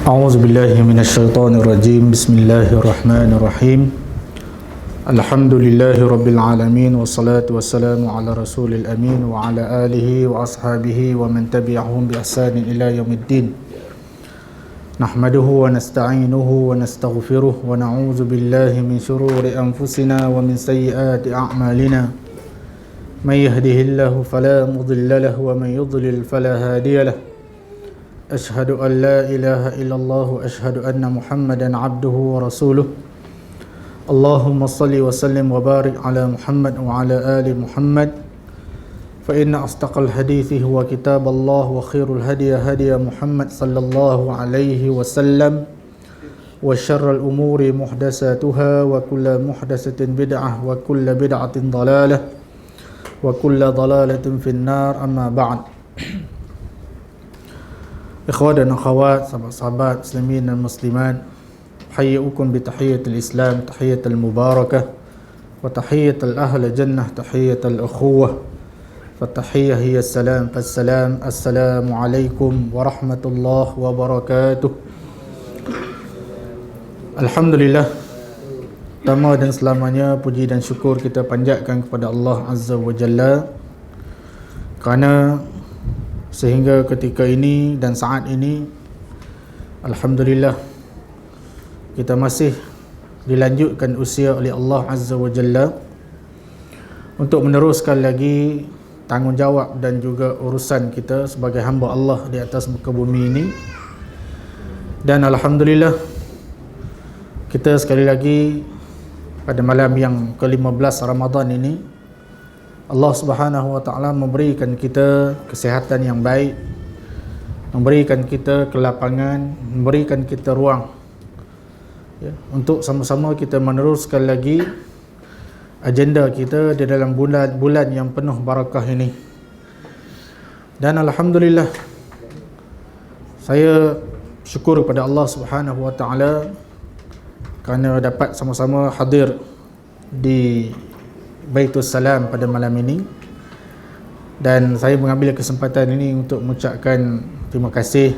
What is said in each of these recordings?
أعوذ بالله من الشيطان الرجيم. بسم الله الرحمن الرحيم. الحمد لله رب العالمين، والصلاة والسلام على رسول الأمين وعلى آله وأصحابه ومن تبعهم بإحسان إلى يوم الدين. نحمده ونستعينه ونستغفره ونعوذ بالله من شرور أنفسنا ومن سيئات أعمالنا. من يهده الله فلا مضل له ومن يضلل فلا هادي له. أشهد أن لا إله إلا الله وأشهد أن محمدا عبده ورسوله. اللهم صل وسلم وبارك على محمد وعلى آل محمد، فإن أصدق الحديث هو كتاب الله، وخير الهدي هدي محمد صلى الله عليه وسلم، وشر الأمور محدثاتها، وكل محدثة بدعة، وكل بدعة ضلالة، وكل ضلالة في النار. أما بعد. Ikhwan dan akhwat, sahabat-sahabat muslimin dan muslimat, uhayyukum bi tahiyatil Islam, tahiyatul mubarakah, wa tahiyatul ahli jannah, tahiyatul ukhuwah, fa tahiyyah hiya salam, fassalam, assalamu alaikum warahmatullahi wabarakatuh. Alhamdulillah, pertama dan selamanya puji dan syukur kita panjatkan kepada Allah Azza wa Jalla, kerana sehingga ketika ini dan saat ini, alhamdulillah, kita masih dilanjutkan usia oleh Allah Azza wa Jalla untuk meneruskan lagi tanggungjawab dan juga urusan kita sebagai hamba Allah di atas muka bumi ini. Dan alhamdulillah, kita sekali lagi pada malam yang ke-15 Ramadan ini, Allah Subhanahu wa ta'ala memberikan kita kesihatan yang baik, memberikan kita kelapangan, memberikan kita ruang, ya, untuk sama-sama kita meneruskan lagi agenda kita di dalam bulan yang penuh barakah ini. Dan alhamdulillah, saya syukur kepada Allah Subhanahu wa ta'ala kerana dapat sama-sama hadir di Baitul Salam pada malam ini. Dan saya mengambil kesempatan ini untuk mengucapkan terima kasih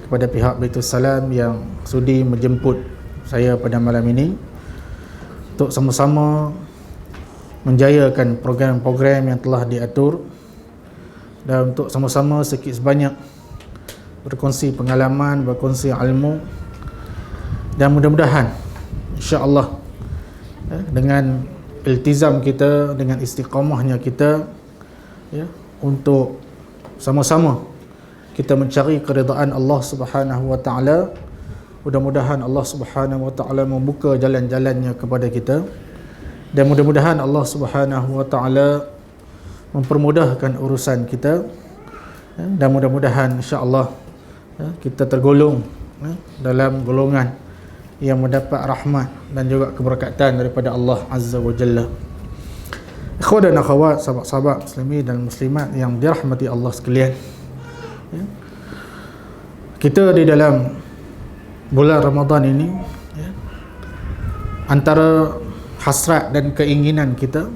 kepada pihak Baitul Salam yang sudi menjemput saya pada malam ini untuk sama-sama menjayakan program-program yang telah diatur, dan untuk sama-sama sikit sebanyak berkongsi pengalaman, berkongsi ilmu, dan mudah-mudahan insya-Allah dengan iltizam kita, dengan istiqamahnya kita, ya, untuk sama-sama kita mencari keridaan Allah Subhanahu wa ta'ala, mudah-mudahan Allah Subhanahu wa ta'ala membuka jalan-jalannya kepada kita, dan mudah-mudahan Allah Subhanahu wa ta'ala mempermudahkan urusan kita, ya, dan mudah-mudahan insya-Allah, ya, kita tergolong, ya, dalam golongan yang mendapat rahmat dan juga keberkatan daripada Allah Azza wa Jalla. Ikhwan dan akhwat, sahabat-sahabat muslimin dan muslimat yang dirahmati Allah sekalian, ya, kita di dalam bulan Ramadan ini, ya, antara hasrat dan keinginan kita,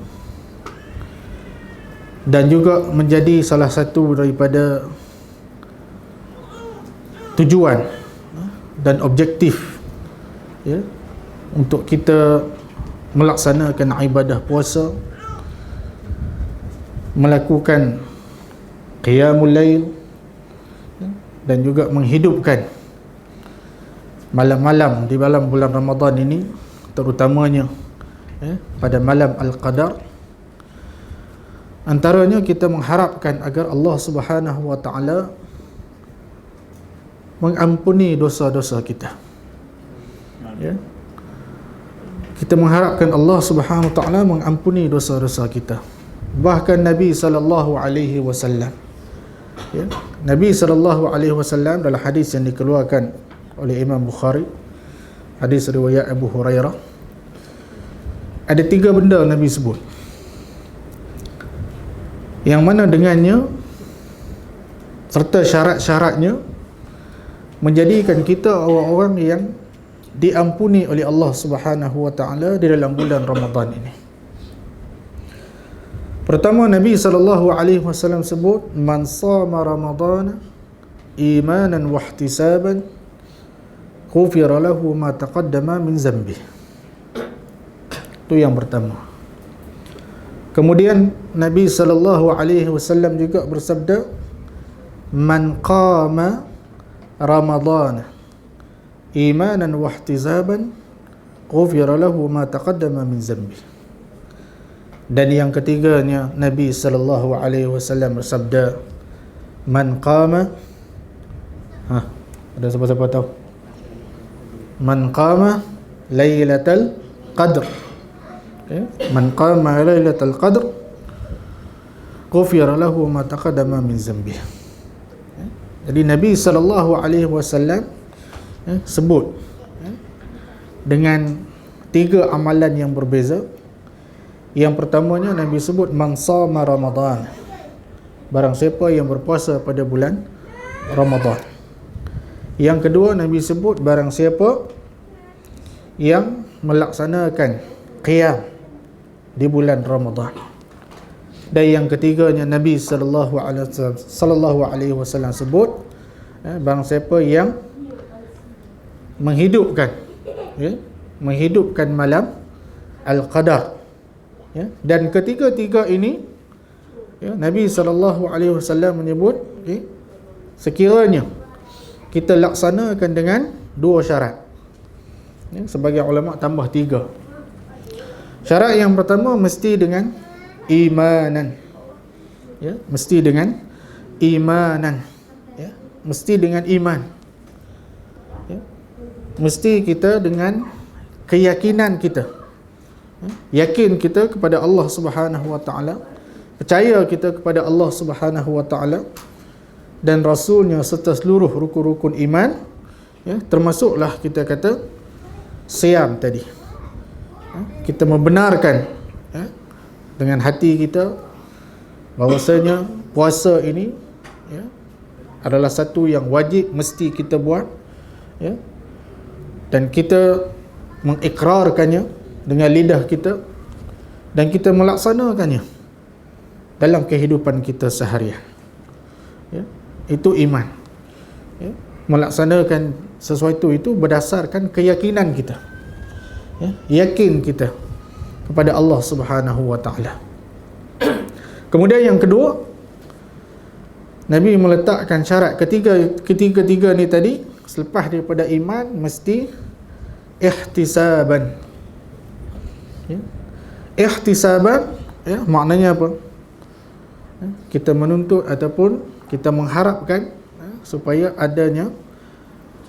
dan juga menjadi salah satu daripada tujuan dan objektif, ya, untuk kita melaksanakan ibadah puasa, melakukan qiyamul lail, ya, dan juga menghidupkan malam-malam di dalam bulan Ramadan ini, terutamanya, ya, pada malam Al-Qadar. Antaranya kita mengharapkan agar Allah Subhanahu wa ta'ala mengampuni dosa-dosa kita, ya. Kita mengharapkan Allah Subhanahu wa ta'ala mengampuni dosa-dosa kita. Bahkan Nabi sallallahu alaihi wasallam, ya, Nabi sallallahu alaihi wasallam dalam hadis yang dikeluarkan oleh Imam Bukhari, hadis riwayat Abu Hurairah, ada 3 benda Nabi sebut, yang mana dengannya serta syarat-syaratnya menjadikan kita orang-orang yang diampuni oleh Allah Subhanahu wa ta'ala di dalam bulan Ramadan ini. Pertama, Nabi sallallahu alaihi wasallam sebut, man shama Ramadan imanan wa ihtisaban ghufira lahu ma taqaddama min dzambih. Itu yang pertama. Kemudian Nabi sallallahu alaihi wasallam juga bersabda, man qama ramadhan imanan wa ihtisaban ghufira lahu ma taqaddama min dzambih. Dan yang ketiganya Nabi sallallahu alaihi wasallam bersabda, man qama, ada siapa-siapa tahu? Man qama lailatul qadr. Okay. Man qama lailatul qadr ghufira lahu ma taqaddama min dzambih. Jadi Nabi sallallahu alaihi wasallam sebut dengan 3 amalan yang berbeza. Yang pertamanya Nabi sebut man shama Ramadan, barang siapa yang berpuasa pada bulan Ramadan. Yang kedua Nabi sebut barang siapa yang melaksanakan qiyam di bulan Ramadan. Dan yang ketiganya Nabi sallallahu alaihi wasallam sebut barang siapa yang menghidupkan malam Al-Qadar. Dan ketiga-tiga ini Nabi sallallahu alaihi wasallam menyebut sekiranya kita laksanakan dengan 2 syarat. Sebagai ulama tambah 3. Syarat yang pertama mesti dengan imanan. Mesti dengan imanan. Mesti dengan iman. Mesti kita dengan keyakinan kita. Yakin kita kepada Allah Subhanahu wa taala, percaya kita kepada Allah Subhanahu wa taala dan rasulnya serta seluruh rukun-rukun iman, termasuklah kita kata siam tadi. Kita membenarkan dengan hati kita bahawasanya puasa ini adalah satu yang wajib mesti kita buat, dan kita mengikrarkannya dengan lidah kita dan kita melaksanakannya dalam kehidupan kita seharian. Itu iman. Melaksanakan sesuatu itu berdasarkan keyakinan kita. Yakin kita kepada Allah Subhanahu wa taala. Kemudian yang kedua, Nabi meletakkan syarat ketiga ni tadi selepas daripada iman mesti ihtisaban. Ihtisaban maknanya apa? Kita menuntut ataupun kita mengharapkan supaya adanya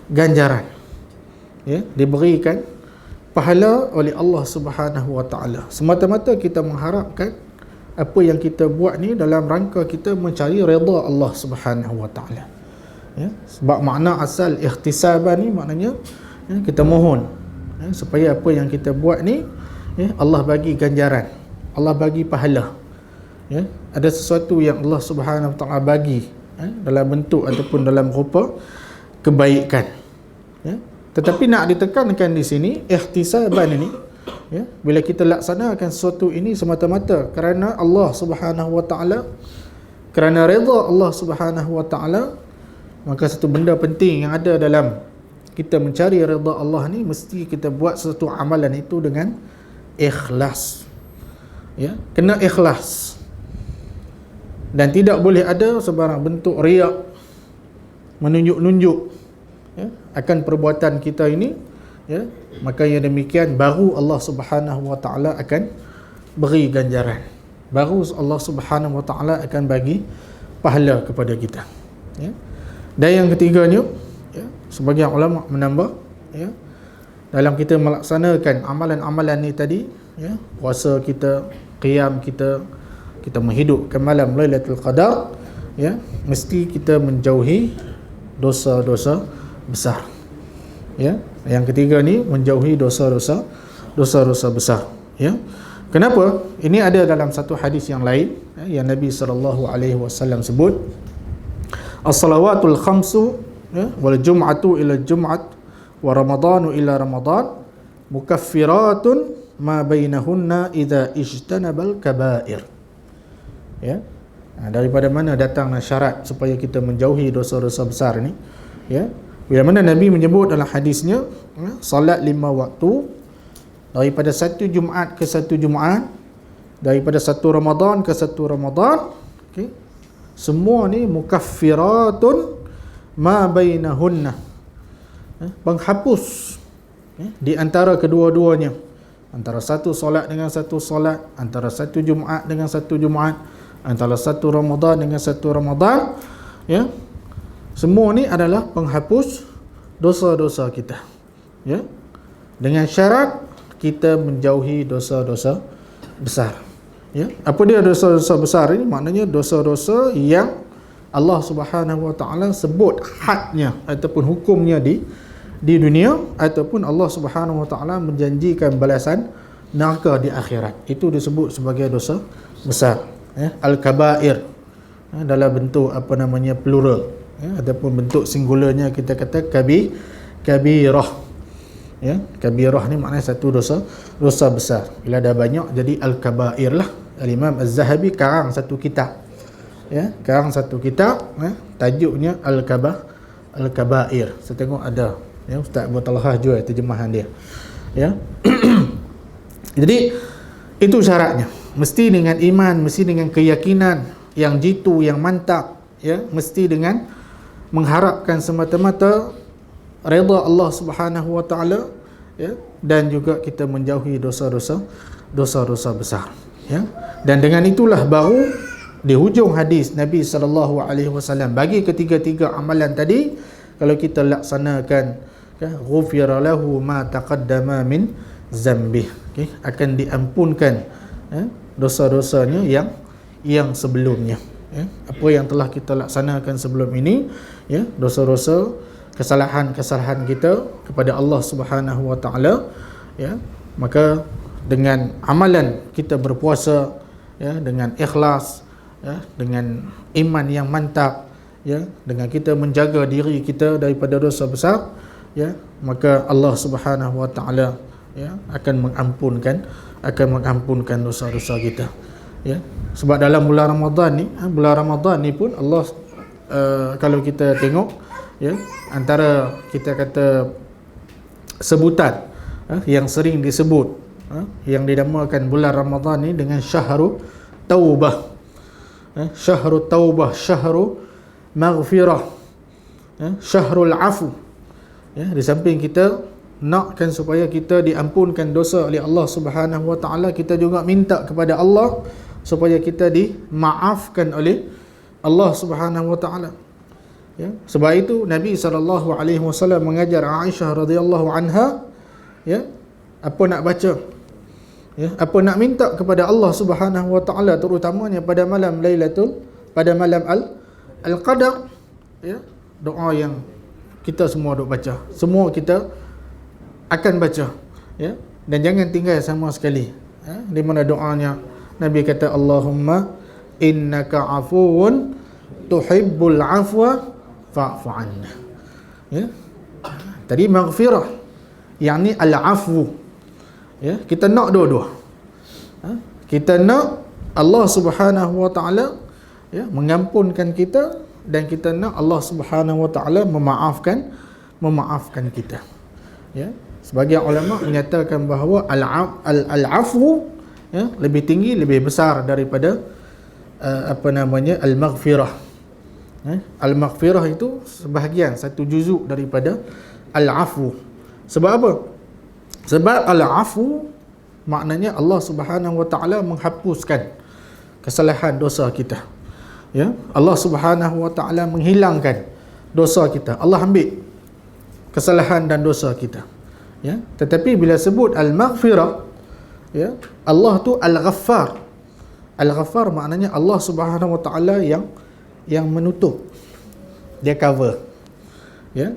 ganjaran, diberikan pahala oleh Allah Subhanahu wa taala. Semata-mata kita mengharapkan apa yang kita buat ni dalam rangka kita mencari redha Allah Subhanahu wa taala. Sebab makna asal ihtisaban ni maknanya kita mohon supaya apa yang kita buat ni Allah bagi ganjaran, Allah bagi pahala. Ada sesuatu yang Allah Subhanahu wa taala bagi dalam bentuk ataupun dalam rupa kebaikan. Tetapi nak ditekankan di sini ihtisaban ini, bila kita laksanakan sesuatu ini semata-mata kerana Allah Subhanahu wa taala, kerana redha Allah Subhanahu wa taala, maka satu benda penting yang ada dalam kita mencari redha Allah ni, mesti kita buat sesuatu amalan itu dengan ikhlas. Kena ikhlas. Dan tidak boleh ada sebarang bentuk riak, menunjuk-nunjuk akan perbuatan kita ini. Maka yang demikian baru Allah Subhanahu wa taala akan beri ganjaran, baru Allah Subhanahu wa taala akan bagi pahala kepada kita. Dan yang ketiganya, sebagian ulama menambah, dalam kita melaksanakan amalan-amalan ni tadi, puasa kita, qiyam kita, kita menghidupkan malam Lailatul Qadar, mesti kita menjauhi dosa-dosa besar. Yang ketiga ni menjauhi dosa-dosa besar. Kenapa? Ini ada dalam satu hadis yang lain yang Nabi sallallahu alaihi wasallam sebut, as-salawatul khamsu wal jum'atu ila jum'at wa ramadhanu ila ramadan mukaffiratun ma bainahunna idza ijtanabal kaba'ir. Daripada mana datangnya syarat supaya kita menjauhi dosa-dosa besar ni? Bila mana Nabi menyebut dalam hadisnya, salat 5 waktu daripada satu Jumaat ke satu Jumaat, daripada satu Ramadan ke satu Ramadan, okey, semua ni mukaffiratun ma bainahunna, penghapus di antara kedua-duanya, antara satu solat dengan satu solat, antara satu Jumaat dengan satu Jumaat, antara satu Ramadan dengan satu Ramadan, ya. Semua ni adalah penghapus dosa-dosa kita, ya. Dengan syarat kita menjauhi dosa-dosa besar, ya. Apa dia dosa-dosa besar ini? Maknanya dosa-dosa yang Allah Subhanahu Wa Taala sebut hadnya ataupun hukumnya di dunia, ataupun Allah Subhanahu Wa Taala menjanjikan balasan neraka di akhirat. Itu disebut sebagai dosa besar, ya. Al-kabair, ya, dalam bentuk apa namanya plural, ya, ataupun bentuk singularnya kita kata kabirah, ya. Kabirah ni maknanya satu dosa besar. Bila dah banyak jadi al-kabair lah. Al-Imam Az-Zahabi karang satu kitab, ya, karang satu kitab, ya, tajuknya Al-Kabair. Saya tengok ada, ya, Ustaz Abu Talhah jual terjemahan dia, ya. Jadi itu syaratnya, mesti dengan iman, mesti dengan keyakinan yang jitu, yang mantap, ya, mesti dengan mengharapkan semata-mata redha Allah Subhanahu Wa Taala, ya, dan juga kita menjauhi dosa-dosa besar, ya. Dan dengan itulah baru di hujung hadis Nabi SAW bagi ketiga-tiga amalan tadi, kalau kita laksanakan, ghufira lahu ma taqaddama min zambih, okay, akan diampunkan, ya, dosa-dosanya yang sebelumnya, ya. Apa yang telah kita laksanakan sebelum ini, ya, dosa-dosa, kesalahan-kesalahan kita kepada Allah Subhanahu Wa Taala, ya, maka dengan amalan kita berpuasa, ya, dengan ikhlas, ya, dengan iman yang mantap, ya, dengan kita menjaga diri kita daripada dosa besar, ya, maka Allah Subhanahu Wa Taala, ya, akan mengampunkan dosa-dosa kita, ya. Sebab dalam bulan Ramadan ni pun Allah, kalau kita tengok, ya, antara kita kata sebutan, yang sering disebut, yang dinamakan bulan Ramadan ni dengan syahrul taubah, syahrul taubah, syahrul maghfirah, syahrul afu, ya. Di samping kita nakkan supaya kita diampunkan dosa oleh Allah Subhanahu Wa Taala, kita juga minta kepada Allah supaya kita dimaafkan oleh Allah Subhanahu Wa Taala, ya. Sebab itu Nabi SAW mengajar Aisyah radhiyallahu anha, ya, apa nak baca, ya, apa nak minta kepada Allah Subhanahu Wa Taala, terutamanya pada malam Al-Qadar, ya, doa yang kita semua duk baca, semua kita akan baca, ya, dan jangan tinggal sama sekali, ya, di mana doanya Nabi kata Allahumma innaka afuwun tuhibbul afwa fa'fu anna, ya. Tadi maghfirah, yakni al-afwu, ya, kita nak dua-dua, kita nak Allah Subhanahu Wa Taala, ya, mengampunkan kita, dan kita nak Allah Subhanahu Wa Taala memaafkan kita, ya. Sebagian ulama menyatakan bahawa al-afwu, ya, lebih tinggi, lebih besar daripada al-maghfirah, ya. Al-maghfirah itu sebahagian, satu juzuk daripada al-afwu. Sebab apa? Sebab al-afwu maknanya Allah Subhanahu Wa Taala menghapuskan kesalahan dosa kita, ya. Allah Subhanahu Wa Taala menghilangkan dosa kita, Allah ambil kesalahan dan dosa kita, ya. Tetapi bila sebut al-maghfirah, ya, Allah tu al-ghaffar. Al-ghaffar maknanya Allah Subhanahu Wa Taala yang menutup, dia cover, ya.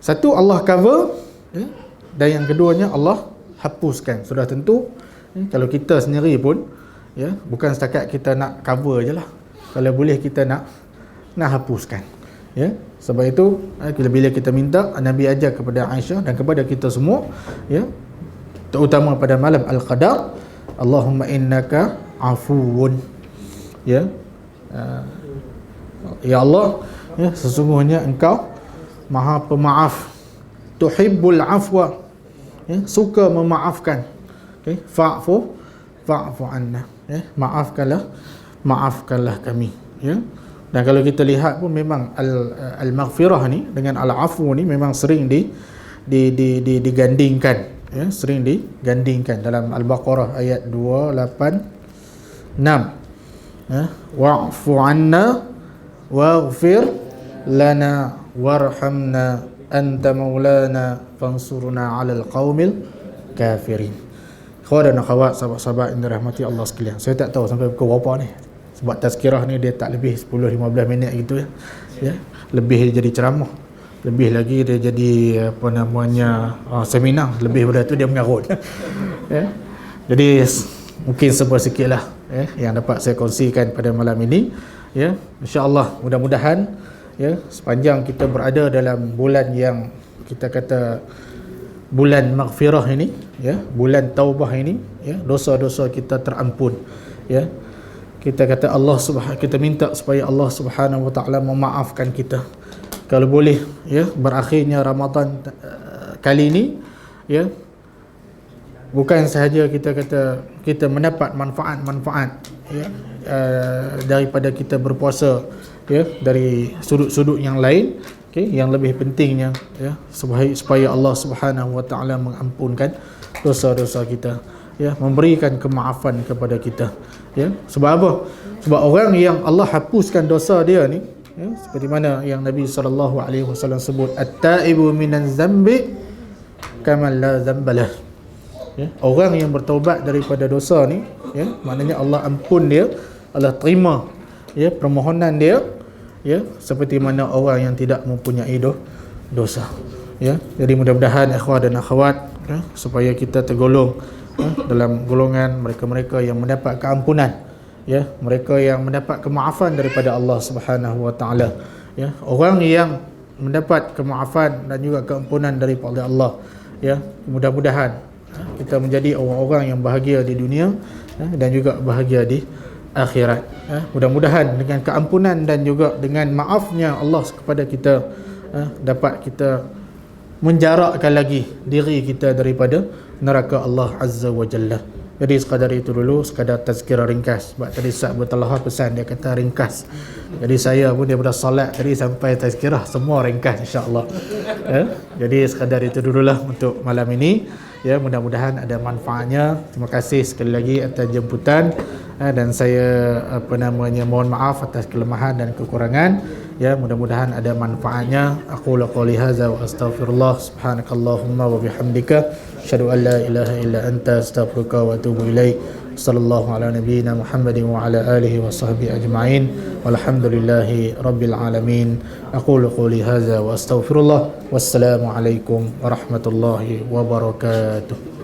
Satu Allah cover, ya, dan yang keduanya Allah hapuskan. Sudah tentu, ya, kalau kita sendiri pun, ya, bukan setakat kita nak cover je lah, kalau boleh kita nak hapuskan, ya. Sebab itu bila kita minta, Nabi ajar kepada Aisyah dan kepada kita semua, ya, terutama pada malam Al-Qadar, Allahumma innaka afuwun, ya, ya Allah, ya, sesungguhnya engkau Maha Pemaaf. Tuhibbul afwa, ya, suka memaafkan. Okay. Fa'fu anna, ya, maafkanlah kami, ya. Dan kalau kita lihat pun memang al-maghfirah ni dengan al-afu ni memang sering digandingkan, ya, sering digandingkan dalam Al-Baqarah ayat 286, ya, wa'fu anna waghfir lana warhamna anta maulana fansurna 'alal qaumil kafirin. Khawatir dan akhwat, sahabat-sahabat yang dirahmati Allah sekalian, saya tak tahu sampai pukul berapa ni, sebab tazkirah ni dia tak lebih 10-15 minit gitu, ya. Lebih dia jadi ceramah, lebih lagi dia jadi seminar, lebih daripada tu dia mengarut. Ya. Jadi mungkin sikit lah, ya, yang dapat saya kongsikan pada malam ini, ya. InsyaAllah mudah-mudahan, ya, sepanjang kita berada dalam bulan yang kita kata bulan maghfirah ini, ya, bulan taubah ini, ya, dosa-dosa kita terampun, ya. Kita kata kita minta supaya Allah Subhanahu wa taala memaafkan kita. Kalau boleh, ya, berakhirnya Ramadan kali ini, ya, bukan sahaja kita kata kita mendapat manfaat-manfaat, ya, daripada kita berpuasa, ya, dari sudut-sudut yang lain, okey, yang lebih pentingnya, ya, supaya Allah Subhanahu wa taala mengampunkan dosa-dosa kita, ya, memberikan kemaafan kepada kita, ya. Sebab apa? Sebab orang yang Allah hapuskan dosa dia ni, ya, seperti mana yang Nabi SAW sebut, at-taibu minan zambi kaman la zambalah, ya, orang yang bertaubat daripada dosa ni, ya, maknanya Allah ampun dia, Allah terima, ya, permohonan dia, ya, seperti mana orang yang tidak mempunyai dosa, ya. Jadi mudah-mudahan ikhwan dan akhwat, ya, supaya kita tergolong, ya, dalam golongan mereka-mereka yang mendapat keampunan, ya, mereka yang mendapat kemaafan daripada Allah Subhanahu wa taala, ya. Orang yang mendapat kemaafan dan juga keampunan daripada Allah, ya, mudah-mudahan, ya, kita menjadi orang-orang yang bahagia di dunia, ya, dan juga bahagia di akhirat, ya. Mudah-mudahan dengan keampunan dan juga dengan maafnya Allah kepada kita, ya, dapat kita menjarakkan lagi diri kita daripada neraka Allah Azza wa Jalla. Jadi sekadar itu dulu, sekadar tazkirah ringkas. Sebab tadi Ustaz Bertalha pesan, dia kata ringkas. Jadi saya pun daripada solat tadi sampai tazkirah semua ringkas, insya-Allah. Ya? Jadi sekadar itu dululah untuk malam ini. Ya, mudah-mudahan ada manfaatnya. Terima kasih sekali lagi atas jemputan, dan saya mohon maaf atas kelemahan dan kekurangan. Ya, mudah-mudahan ada manfaatnya. Aqulu qouli hadza wa astaghfirullah, subhanakallahumma wa bihamdika, asyhadu an la ilaha illa anta, astaghfiruka wa atubu ilaik. Sallallahu ala nabiyyina Muhammadin wa ala alihi wa sahbihi ajma'in. Walhamdulillahi rabbil alamin. Aqulu qouli hadza wa astaghfirullah. Wassalamu alaikum warahmatullahi wabarakatuh.